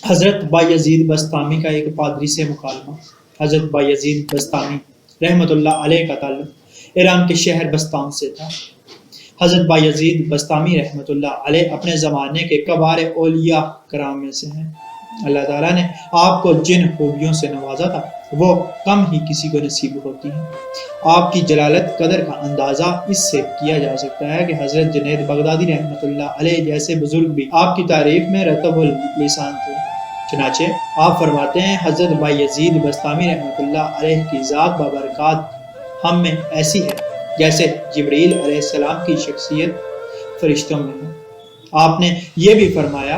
حضرت بایزید بسطامی کا ایک پادری سے مکالمہ۔ حضرت بایزید بسطامی رحمۃ اللہ علیہ کا تعلق ایران کے شہر بستام سے تھا۔ حضرت بایزید بسطامی رحمۃ اللہ علیہ اپنے زمانے کے کبار اولیاء کرام میں سے ہیں۔ اللہ تعالیٰ نے آپ کو جن خوبیوں سے نوازا تھا وہ کم ہی کسی کو نصیب ہوتی ہیں۔ آپ کی جلالت قدر کا اندازہ اس سے کیا جا سکتا ہے کہ حضرت جنید بغدادی رحمۃ اللہ علیہ جیسے بزرگ بھی آپ کی تعریف میں رطب اللسان تھے۔ چنانچہ آپ فرماتے ہیں حضرت بایزید بسطامی رحمۃ اللہ علیہ کی ذات بابرکات ہم میں ایسی ہے جیسے جبریل علیہ السلام کی شخصیت فرشتوں میں ہے۔ آپ نے یہ بھی فرمایا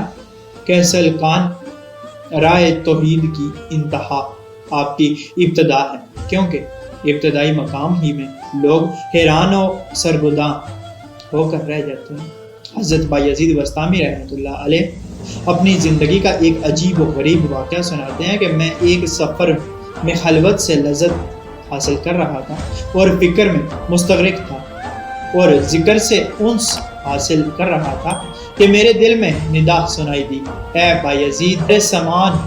کہ سلکان رائے توحید کی انتہا آپ کی ابتدا ہے، کیونکہ ابتدائی مقام ہی میں لوگ حیران و سرگرداں ہو کر رہ جاتے ہیں۔ حضرت بایزید بسطامی رحمۃ اللہ علیہ اپنی زندگی کا ایک عجیب و غریب واقعہ سناتے ہیں کہ میں ایک سفر میں خلوت سے لذت حاصل کر رہا تھا اور فکر میں مستغرق تھا اور ذکر سے انس حاصل کر رہا تھا کہ میرے دل میں ندا سنائی دی، اے بایزید سامان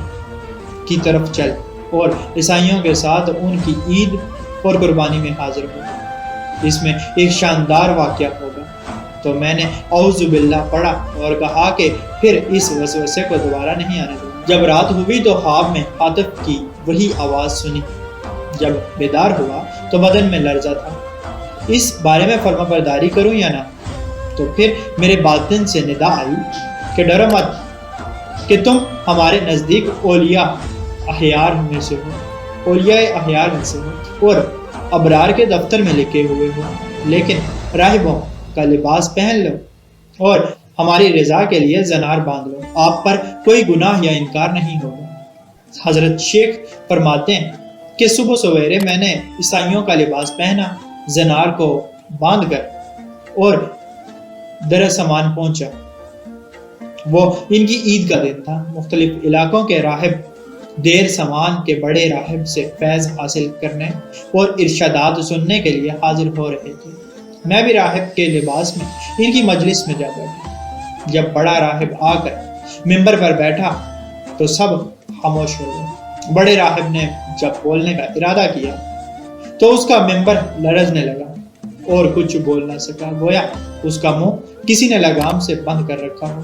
کی طرف چل اور عیسائیوں کے ساتھ ان کی عید اور قربانی میں حاضر ہو، اس میں ایک شاندار واقعہ ہوگا۔ تو میں نے اعوذ باللہ پڑھا اور کہا کہ پھر اس وسوسے کو دوبارہ نہیں آنے دوں۔ جب رات ہوئی تو خواب میں ہاتف کی وہی آواز سنی۔ جب بیدار ہوا تو بدن میں لرزہ تھا، اس بارے میں فرما برداری کروں یا نہ؟ تو پھر میرے باطن سے ندا آئی کہ ڈرو مت کہ تم ہمارے نزدیک اولیاء احیار میں سے ہو، اولیاء احیار میں سے ہو اور ابرار کے دفتر میں لکھے ہوئے ہو، لیکن راہبوں کا لباس پہن لو اور ہماری رضا کے لیے زنار باندھ لو، آپ پر کوئی گناہ یا انکار نہیں ہوگا۔ حضرت شیخ فرماتے ہیں کہ صبح سویرے میں نے عیسائیوں کا لباس پہنا، زنار کو باندھ کر اور در سامان پہنچا۔ وہ ان کی عید کا دن تھا۔ مختلف علاقوں کے راہب دیر سامان کے بڑے راہب سے فیض حاصل کرنے اور ارشادات سننے کے لیے حاضر ہو رہے تھے۔ میں بھی راہب کے لباس میں ان کی مجلس میں جا بیٹھا۔ جب بڑا راہب آ کر ممبر پر بیٹھا تو سب خاموش ہو گئے۔ بڑے راہب نے جب بولنے کا ارادہ کیا تو اس کا ممبر لرزنے لگا اور کچھ بول نہ سکا، گویا اس کا منہ کسی نے لگام سے بند کر رکھا ہو۔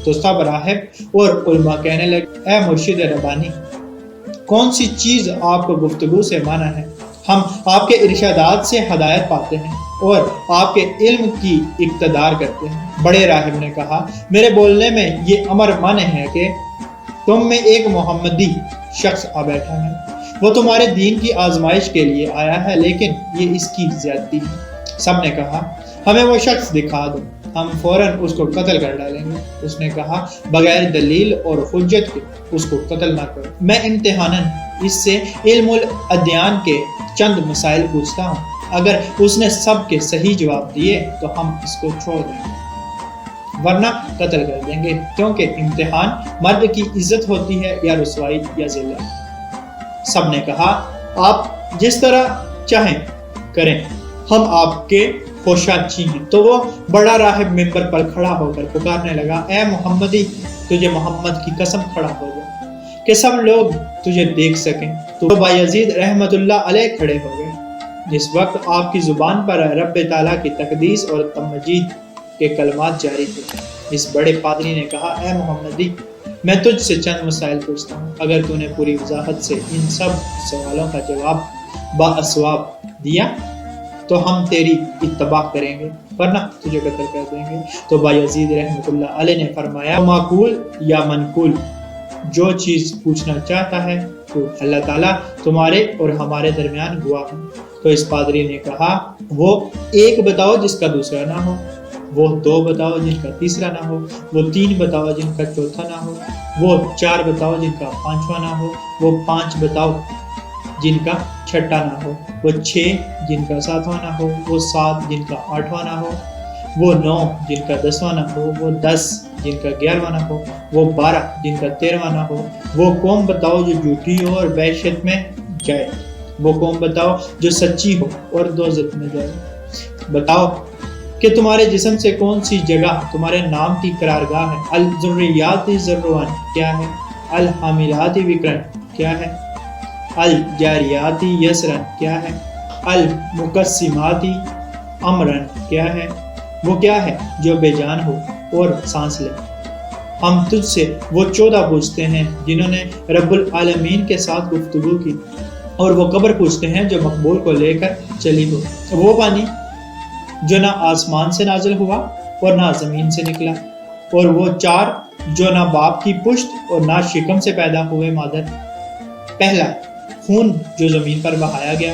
تو سب راہب اور علماء کہنے لگے، اے مرشد ربانی، کون سی چیز آپ کو گفتگو سے مانا ہے؟ ہم آپ کے ارشادات سے ہدایت پاتے ہیں اور آپ کے علم کی اقتدار کرتے ہیں۔ بڑے راہب نے کہا، میرے بولنے میں یہ امر مانے ہے کہ تم میں ایک محمدی شخص آ بیٹھا ہے، وہ تمہارے دین کی آزمائش کے لیے آیا ہے، لیکن یہ اس کی زیادتی ہے۔ سب نے کہا، ہمیں وہ شخص دکھا دو، ہم فوراً اس کو قتل کر ڈالیں گے۔ اس نے کہا، بغیر دلیل اور حجت کے اس کو قتل نہ کرو، میں امتحاناً اس سے علم الادیان کے چند مسائل پوچھتا ہوں، اگر اس نے سب کے صحیح جواب دیے تو ہم اس کو چھوڑ دیں گے، ورنہ قتل کر دیں گے، کیونکہ امتحان مرد کی عزت ہوتی ہے یا رسوائی یا ذلت۔ سب نے کہا، آپ جس طرح چاہیں کریں، ہم آپ کے خوشاچی ہیں۔ تو وہ بڑا راہب ممبر پر کھڑا ہو کر پکارنے لگا، اے محمدی، تجھے محمد کی قسم کھڑا ہو جا کہ سب لوگ تجھے دیکھ سکیں۔ تو بایزید رحمت اللہ علیہ کھڑے ہو گئے۔ اس وقت آپ کی زبان پر رب تعالیٰ کی تقدیس اور تمجید کے کلمات جاری تھے۔ اس بڑے پادری نے کہا، اے محمدی، میں تجھ سے چند مسائل پوچھتا ہوں، اگر تو نے پوری وضاحت سے ان سب سوالوں کا جواب باسواب دیا تو ہم تیری اتباع کریں گے، ورنہ تجھے قتل کر دیں گے۔ تو بایزید رحمۃ اللہ علیہ نے فرمایا، معقول یا منقول، جو چیز پوچھنا چاہتا ہے تو اللہ تعالیٰ تمہارے اور ہمارے درمیان گواہ ہے۔ تو اس پادری نے کہا، وہ ایک بتاؤ جس کا دوسرا نہ ہو، وہ دو بتاؤ جن کا تیسرا نہ ہو، وہ تین بتاؤ جن کا چوتھا نہ ہو، وہ چار بتاؤ جن کا پانچواں نہ ہو، وہ پانچ بتاؤ جن کا چھٹا نہ ہو، وہ چھ جن کا ساتواں نہ ہو، وہ سات جن کا آٹھواں نہ ہو، وہ نو جن کا دسواں نہ ہو، وہ 10 جن کا 11واں نہ ہو، وہ 12 جن کا 13واں نہ ہو، وہ قوم بتاؤ جو جھوٹی ہو اور وحشت میں جائے، وہ قوم بتاؤ جو سچی ہو اور دوزخ میں جائے۔ بتاؤ کہ تمہارے جسم سے کون سی جگہ تمہارے نام کی قرارگاہ ہے؟ الذریات ذروان کیا ہے؟ الحاملاتی وقرن کیا ہے؟ الجاریاتی یسرن کیا ہے؟ المقسماتی امرن کیا ہے؟ وہ کیا ہے جو بے جان ہو اور سانس لے؟ ہم تجھ سے وہ 14 پوچھتے ہیں جنہوں نے رب العالمین کے ساتھ گفتگو کی، اور وہ خبر پوچھتے ہیں جو مقبول کو لے کر چلی ہو، وہ پانی جو نہ آسمان سے نازل ہوا اور نہ زمین سے نکلا، اور وہ 4 جو نہ باپ کی پشت اور نہ شکم سے پیدا ہوئے مادر۔ پہلا، خون جو زمین پر بہایا گیا۔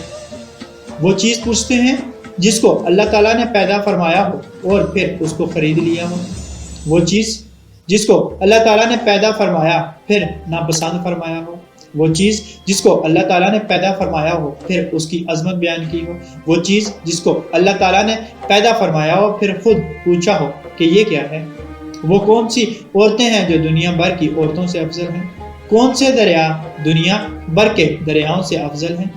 وہ چیز پوچھتے ہیں جس کو اللہ تعالیٰ نے پیدا فرمایا ہو اور پھر اس کو خرید لیا ہو۔ وہ چیز جس کو اللہ تعالیٰ نے پیدا فرمایا پھر ناپسند فرمایا ہو۔ وہ چیز جس کو اللہ تعالیٰ نے پیدا فرمایا ہو پھر اس کی عظمت بیان کی ہو۔ وہ چیز جس کو اللہ تعالیٰ نے پیدا فرمایا ہو پھر خود پوچھا ہو کہ یہ کیا ہے۔ وہ کون سی عورتیں ہیں جو دنیا بھر کی عورتوں سے افضل ہیں؟ کون سے دریا دنیا بھر کے دریاؤں سے افضل ہیں؟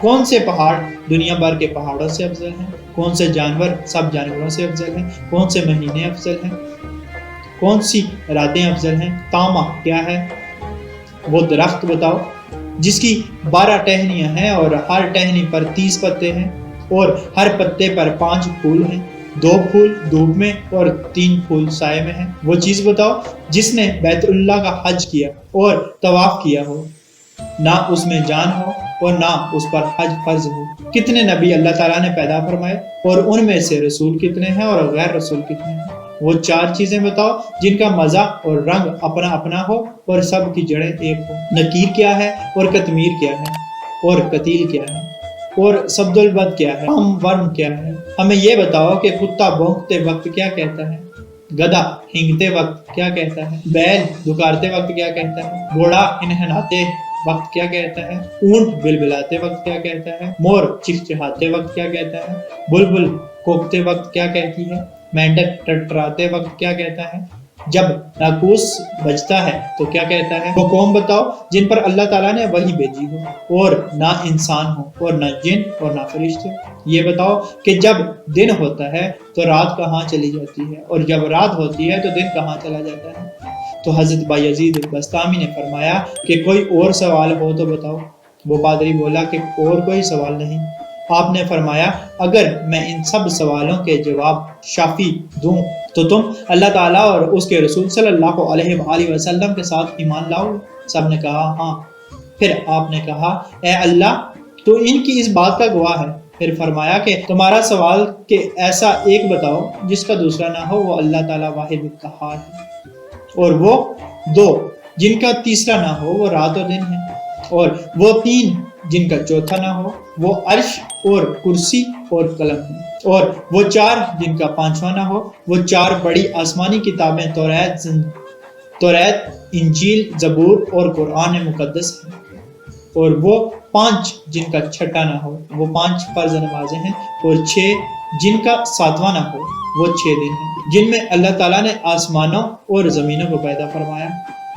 کون سے پہاڑ دنیا بھر کے پہاڑوں سے افضل ہیں؟ کون سے جانور سب جانوروں سے افضل ہیں؟ کون سے مہینے افضل ہیں؟ کون سی راتیں افضل ہیں؟ تاما کیا ہے؟ وہ درخت بتاؤ جس کی 12 ٹہنیاں ہیں اور ہر ٹہنی پر 30 پتے ہیں، اور ہر پتے پر 5 پھول ہیں، 2 پھول دھوپ میں اور 3 پھول سائے میں ہیں۔ وہ چیز بتاؤ جس نے بیت اللہ کا حج کیا اور طواف کیا ہو، نہ اس میں جان ہو اور نہ اس پر حج فرض ہو۔ کتنے نبی اللہ تعالیٰ نے پیدا فرمائے، اور ان میں سے رسول کتنے ہیں اور غیر رسول کتنے ہیں؟ وہ 4 چیزیں بتاؤ جن کا مزہ اور رنگ اپنا اپنا ہو اور سب کی جڑیں ایک ہو۔ نکیر کیا ہے اور قطمیر کیا ہے اور قتیل کیا ہے اور سبد البد کیا ہے، ورم کیا ہے؟ ہمیں یہ بتاؤ کہ کتا بھونکتے وقت کیا کہتا ہے، گدھا ہینگتے وقت کیا کہتا ہے، بیل دکارتے وقت کیا کہتا ہے، گھوڑا انہناتے وقت کیا کہتا ہے، اونٹ بلبلاتے وقت کیا کہتا ہے، مور چہچہاتے وقت کیا کہتا ہے، بلبل کوکتے وقت کیا کہتی ہے، مینڈک ٹٹراتے وقت کیا کہتا ہے، جب ناقوس بجتا ہے تو کیا کہتا ہے؟ وہ قوم بتاؤ جن پر اللہ تعالیٰ نے وحی بھیجی ہو اور نہ انسان ہو اور نہ جن اور نہ فرشتے۔ یہ بتاؤ کہ جب دن ہوتا ہے تو رات کہاں چلی جاتی ہے، اور جب رات ہوتی ہے تو دن کہاں چلا جاتا ہے؟ تو حضرت بایزید بسطامی نے فرمایا کہ کوئی اور سوال ہو تو بتاؤ۔ وہ پادری بولا کہ اور کوئی سوال نہیں۔ آپ نے فرمایا اگر میں ان سب سوالوں کے جواب شافی دوں تو تم اللہ تعالیٰ اور اس کے رسول صلی اللہ علیہ وآلہ وسلم کے ساتھ ایمان لاؤ؟ سب نے کہا ہاں۔ پھر آپ نے کہا اے اللہ تو ان کی اس بات کا گواہ ہے۔ پھر فرمایا کہ تمہارا سوال کہ ایسا ایک بتاؤ جس کا دوسرا نہ ہو، وہ اللہ تعالیٰ واحد قہار ہے، اور وہ 2 جن کا تیسرا نہ ہو، وہ رات اور دن ہے، اور وہ 3 جن کا چوتھا نہ ہو، وہ عرش اور کرسی اور قلم ہے، اور وہ 4 جن کا 5واں نہ ہو، وہ 4 بڑی آسمانی کتابیں توریت، انجیل، زبور اور قرآن مقدس ہیں، اور وہ 5 جن کا 6واں نہ ہو، وہ 5 فرض نمازیں ہیں، اور 6 جن کا 7واں نہ ہو، وہ 6 دن ہیں جن میں اللہ تعالیٰ نے آسمانوں اور زمینوں کو پیدا فرمایا۔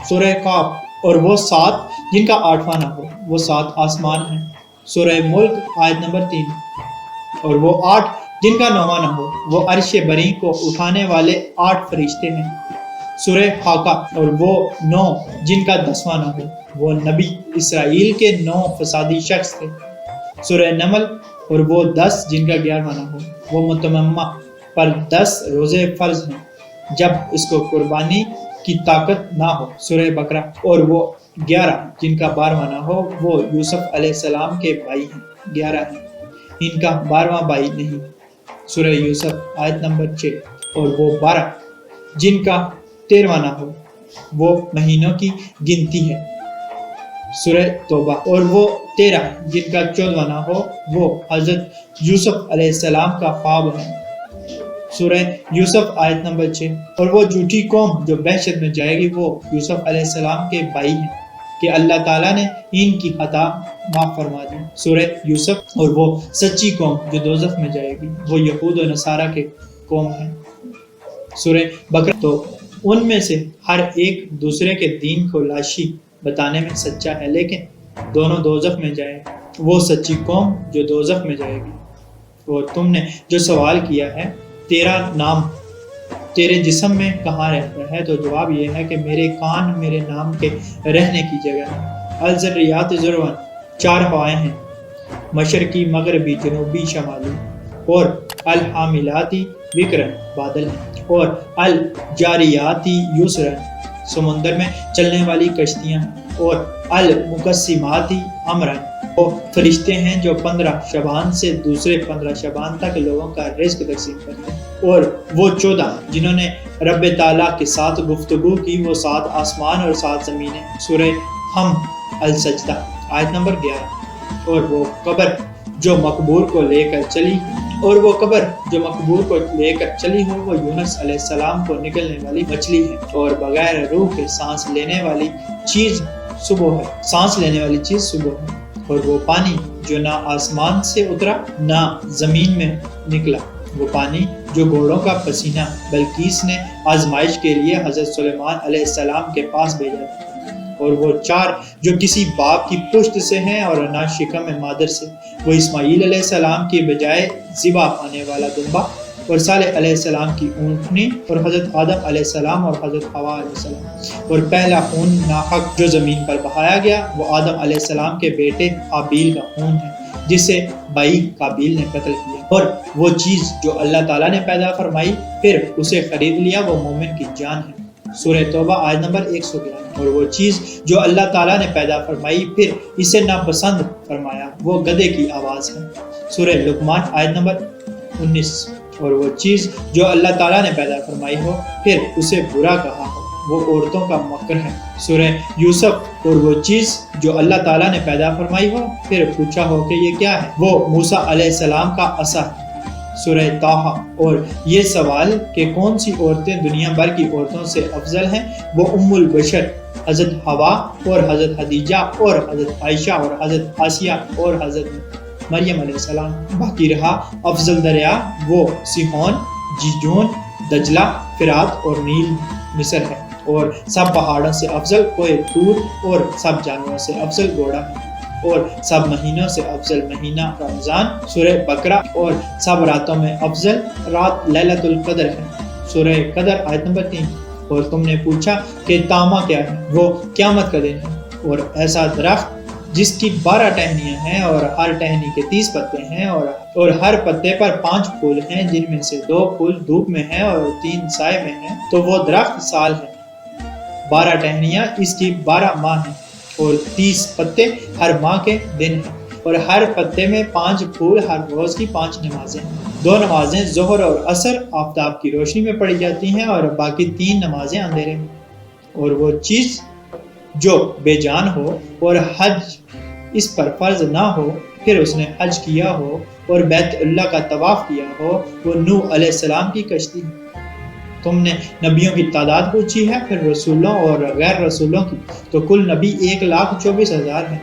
سورہ قاف۔ اور وہ 7 جن کا 8واں نہ ہو، وہ 7 آسمان ہیں۔ سورہ ملک آیت نمبر 3۔ اور وہ 8 جن کا 9واں نہ ہو، وہ عرش بری کو اٹھانے والے 8 فرشتے ہیں۔ سورہ حاقہ۔ اور وہ 9 جن کا 10واں نہ ہو، وہ نبی اسرائیل کے 9 فسادی شخص تھے۔ سورہ نمل۔ اور وہ 10 جن کا 11واں نہ ہو، وہ متممہ پر 10 روزے فرض ہیں جب اس کو قربانی کی طاقت نہ ہو۔ سورہ بقرہ۔ اور وہ 11 جن کا 12واں نہ ہو، وہ یوسف علیہ السلام کے بھائی ہیں، 11 ہیں، ان کا 12واں بھائی نہیں۔ سورہ یوسف آیت نمبر 6۔ اور وہ 12 جن کا 13واں نہ ہو، وہ مہینوں کی گنتی ہے۔ سورہ توبہ۔ اور وہ 13 جن کا 14واں نہ ہو، وہ حضرت یوسف علیہ السلام کا خواب ہے۔ سورہ یوسف آیت نمبر 6۔ اور وہ جھوٹی قوم جو بحشت میں جائے گی، وہ یوسف علیہ السلام کے بھائی ہیں کہ اللہ تعالیٰ نے ان کی خطا معاف فرما دی۔ سورہ یوسف۔ اور وہ سچی قوم جو دوزخ میں جائے گی، وہ یہود و نصارہ کے قوم ہے۔ سورہ بقرہ۔ تو ان میں سے ہر ایک دوسرے کے دین کو لاشی بتانے میں سچا ہے، لیکن دونوں دوزخ میں جائیں۔ وہ سچی قوم جو دوزخ میں جائے گی۔ اور تم نے جو سوال کیا ہے، تیرا نام تیرے جسم میں کہاں رہتا ہے؟ تو جواب یہ ہے کہ میرے کان میرے نام کے رہنے کی جگہ ہے۔ الذریات ذروان 4 ہوائیں ہیں، مشرقی، مغربی، جنوبی، شمالی، اور الحاملاتی وکرن بادل ہیں، اور الجاریاتی یسرن سمندر میں چلنے والی کشتیاں ہیں، اور المقسماتی امرن وہ فرشتے ہیں جو 15 شعبان سے دوسرے 15 شعبان تک لوگوں کا رزق تقسیم کرتے ہیں، اور وہ 14 جنہوں نے رب تعالیٰ کے ساتھ گفتگو کی، وہ 7 آسمان اور 7 زمینیں۔ سورہ ہم السجدہ آیت نمبر 11۔ اور وہ قبر جو مقبور کو لے کر چلی ہو وہ یونس علیہ السلام کو نکلنے والی مچھلی ہے، اور بغیر روح کے سانس لینے والی چیز صبح ہے، اور وہ پانی جو نہ آسمان سے اترا نہ زمین میں نکلا، وہ پانی جو گھوڑوں کا پسینہ بلقیس نے آزمائش کے لیے حضرت سلیمان علیہ السلام کے پاس بھیجا تھا، اور وہ 4 جو کسی باپ کی پشت سے ہیں اور نہ شکم مادر سے، وہ اسماعیل علیہ السلام کی بجائے ذبح پانے والا دمبا، اور صالح علیہ السلام کی اونٹنی، اور حضرت آدم علیہ السلام اور حضرت حوا علیہ السلام، اور پہلا خون ناحق جو زمین پر بہایا گیا وہ آدم علیہ السلام کے بیٹے حابیل کا خون ہے جسے بھائی قابیل نے قتل کیا، اور وہ چیز جو اللہ تعالیٰ نے پیدا فرمائی پھر اسے خرید لیا وہ مومن کی جان ہے۔ سورہ توبہ آیت نمبر 111۔ اور وہ چیز جو اللہ تعالیٰ نے پیدا فرمائی پھر اسے ناپسند فرمایا وہ گدھے کی آواز ہے۔ سورہ لقمان آیت نمبر 19۔ اور وہ چیز جو اللہ تعالیٰ نے پیدا فرمائی ہو پھر اسے برا کہا ہو وہ عورتوں کا مکر ہے۔ سورہ یوسف۔ اور وہ چیز جو اللہ تعالیٰ نے پیدا فرمائی ہو پھر پوچھا ہو کہ یہ کیا ہے وہ موسیٰ علیہ السلام کا عصا ہے۔ سورہ طٰہٰ۔ اور یہ سوال کہ کون سی عورتیں دنیا بھر کی عورتوں سے افضل ہیں وہ ام البشر حضرت حوا اور حضرت خدیجہ اور حضرت عائشہ اور حضرت آسیہ اور حضرت مریم علیہ السلام۔ باقی رہا افضل دریا وہ سیہون، جیجون، دجلہ، فرات اور نیل مصر ہے، اور سب پہاڑوں سے افضل کوہ طور، اور سب جانوروں سے افضل گھوڑا ہے، اور سب مہینوں سے افضل مہینہ رمضان۔ سورہ بقرہ۔ اور سب راتوں میں افضل رات لیلۃ القدر ہے۔ سورہ قدر آیت نمبر 3۔ اور تم نے پوچھا کہ تامہ کیا ہے؟ وہ قیامت کا دن ہے، اور ایسا درخت جس کی 12 ٹہنیاں ہیں اور ہر ٹہنی کے 30 پتے ہیں، اور ہر پتے پر 5 پھول ہیں جن میں سے 2 پھول دھوپ میں ہیں اور 3 سائے میں ہیں، تو وہ درخت سال ہے۔ 12 ٹہنیاں اس کی 12 ماہ ہیں، اور 30 پتے ہر ماہ کے دن ہیں، اور ہر پتے میں 5 پھول، ہر روز کی 5 نمازیں ہیں۔ 2 نمازیں ظہر اور عصر آفتاب کی روشنی میں پڑھی جاتی ہیں، اور باقی 3 نمازیں اندھیرے میں۔ اور وہ چیز جو بے جان ہو اور حج اس پر فرض نہ ہو پھر اس نے حج کیا ہو اور بیت اللہ کا طواف کیا ہو وہ نوح علیہ السلام کی کشتی ہے۔ تم نے نبیوں کی تعداد پوچھی ہے، پھر رسولوں اور غیر رسولوں کی، تو کل نبی 1,24,000 ہیں،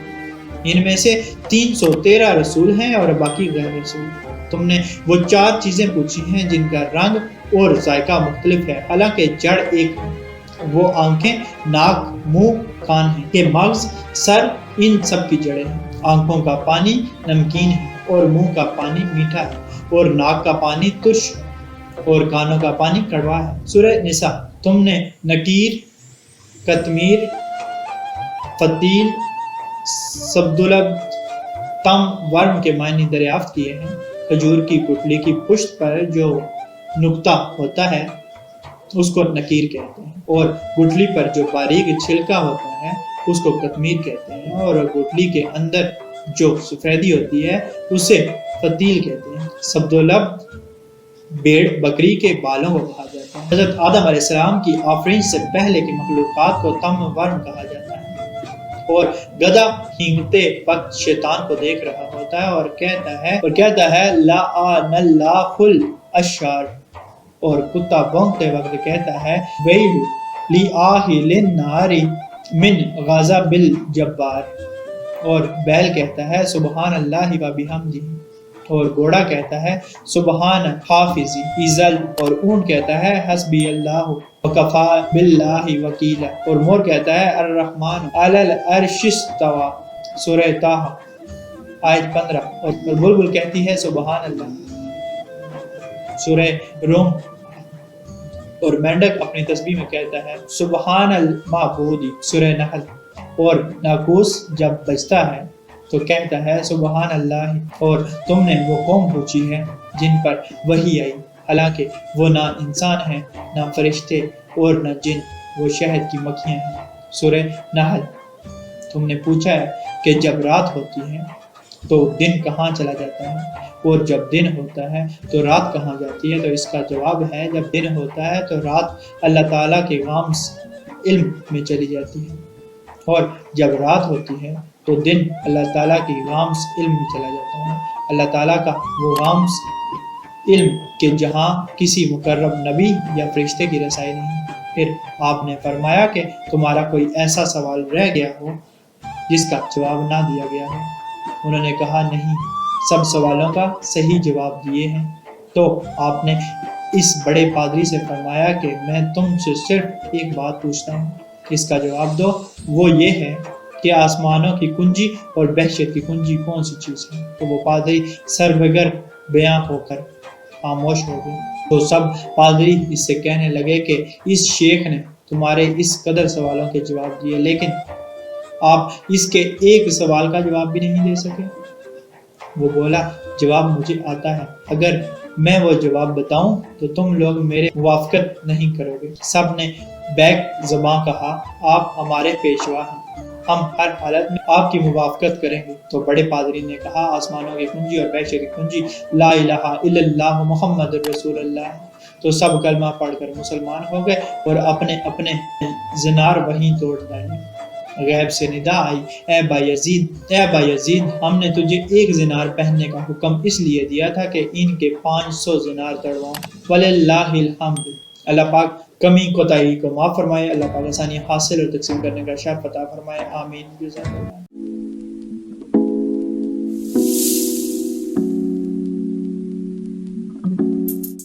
ان میں سے 313 رسول ہیں اور باقی غیر رسول۔ تم نے وہ 4 چیزیں پوچھی ہیں جن کا رنگ اور ذائقہ مختلف ہے، حالانکہ جڑ ایک ہے، وہ آنکھیں، ناک، منہ، کان ہیں، کہ مغز، سر، ان سب کی جڑیں ہیں۔ آنکھوں کا پانی نمکین ہے، اور منہ کا پانی میٹھا ہے، اور ناک کا پانی ترش اور کانوں کا پانی کڑوا ہے۔ سورہ نساء۔ تم نے نکیر، قطمیر، فتیل، سبدلب، تم، ورم کے معنی دریافت کیے ہیں۔ کھجور کی گٹلی کی پشت پر جو نقطہ ہوتا ہے اس کو نکیر کہتے ہیں، اور گٹلی پر جو باریک چھلکا ہوتا ہے اس کو قطمیر کہتے ہیں، اور گٹلی کے اندر جو سفیدی ہوتی ہے اسے فتیل کہتے ہیں۔ سبدلب بھیڑ بکری کے بالوں کو کہا جاتا ہے۔ حضرت آدم علیہ السلام کی آفرین سے پہلے کی مخلوقات کو تم ورم کہا جاتا ہے، اور گدھا ہینگتے وقت شیطان کو دیکھ رہا ہوتا ہے اور کہتا ہے لعن اللہ الاشرار، اور کتا بھونکتے وقت کہتا ہے ویل لآہل النار من غضب الجبار، اور بیل کہتا ہے سبحان اللہ و بحمدہ، اور گھوڑا کہتا ہے سبحان حافظی ایزل، اور اونٹ کہتا ہے حسبی اللہ وکفا باللہ وکیلا، اور مور کہتا ہے الرحمن علی العرش استوی۔ سورہ طٰہٰ آیت 15۔ اور بلبل کہتی ہے سبحان اللہ۔ سورہ روم۔ اور مینڈک اپنی تسبیح میں کہتا ہے سبحان المعبودی سورہ نحل، اور ناقوس جب بجتا ہے تو کہتا ہے سبحان اللہ، اور تم نے وہ قوم پوچھی ہے جن پر وحی آئی، حالانکہ وہ نہ انسان ہیں نہ فرشتے اور نہ جن، وہ شہد کی مکھیاں ہیں۔ سورہ نحل۔ تم نے پوچھا ہے کہ جب رات ہوتی ہے تو دن کہاں چلا جاتا ہے، اور جب دن ہوتا ہے تو رات کہاں جاتی ہے؟ تو اس کا جواب ہے جب دن ہوتا ہے تو رات اللہ تعالیٰ کے غامض علم میں چلی جاتی ہے، اور جب رات ہوتی ہے تو دن اللہ تعالیٰ کی غامض علم میں چلا جاتا ہے۔ اللہ تعالیٰ کا وہ غامض علم کہ جہاں کسی مقرب نبی یا فرشتے کی رسائی نہیں۔ پھر آپ نے فرمایا کہ تمہارا کوئی ایسا سوال رہ گیا ہو جس کا جواب نہ دیا گیا ہو؟ انہوں نے کہا نہیں، سب سوالوں کا صحیح جواب دیے ہیں۔ تو آپ نے اس بڑے پادری سے فرمایا کہ میں تم سے صرف ایک بات پوچھتا ہوں، اس کا جواب دو۔ وہ یہ ہے کہ آسمانوں کی کنجی اور بحشت کی کنجی کون سی چیز ہے؟ تو وہ پادری سر بغیر بیاں ہو کر خاموش ہو گئے۔ تو سب پادری اس سے کہنے لگے کہ اس شیخ نے تمہارے اس قدر سوالوں کے جواب دیے، لیکن آپ اس کے ایک سوال کا جواب بھی نہیں دے سکے۔ وہ بولا جواب مجھے آتا ہے، اگر میں وہ جواب بتاؤں تو تم لوگ میرے موافقت نہیں کرو گے۔ سب نے بیک زباں کہا آپ ہمارے پیشوا ہیں، ہم ہر حالت میں آپ کی موافقت کریں گے۔ تو بڑے پادری نے کہا آسمانوں کی کنجی اور بحشت کی کنجی لا الہ الا اللہ محمد رسول اللہ۔ تو سب کلمہ پڑھ کر مسلمان ہو گئے اور اپنے اپنے زنار وہیں توڑ ڈالے۔ غیب سے ندا آئی اے بایزید، ہم نے تجھے ایک زنار پہننے کا حکم اس لیے دیا تھا کہ ان کے 500 زنار تڑواؤں۔ وللہ الحمد۔ اللہ پاک کمی کوتاہی کو معاف فرمائے، اللہ پاک آسانی حاصل اور تقسیم کرنے کا شرف عطا فرمائے، آمین۔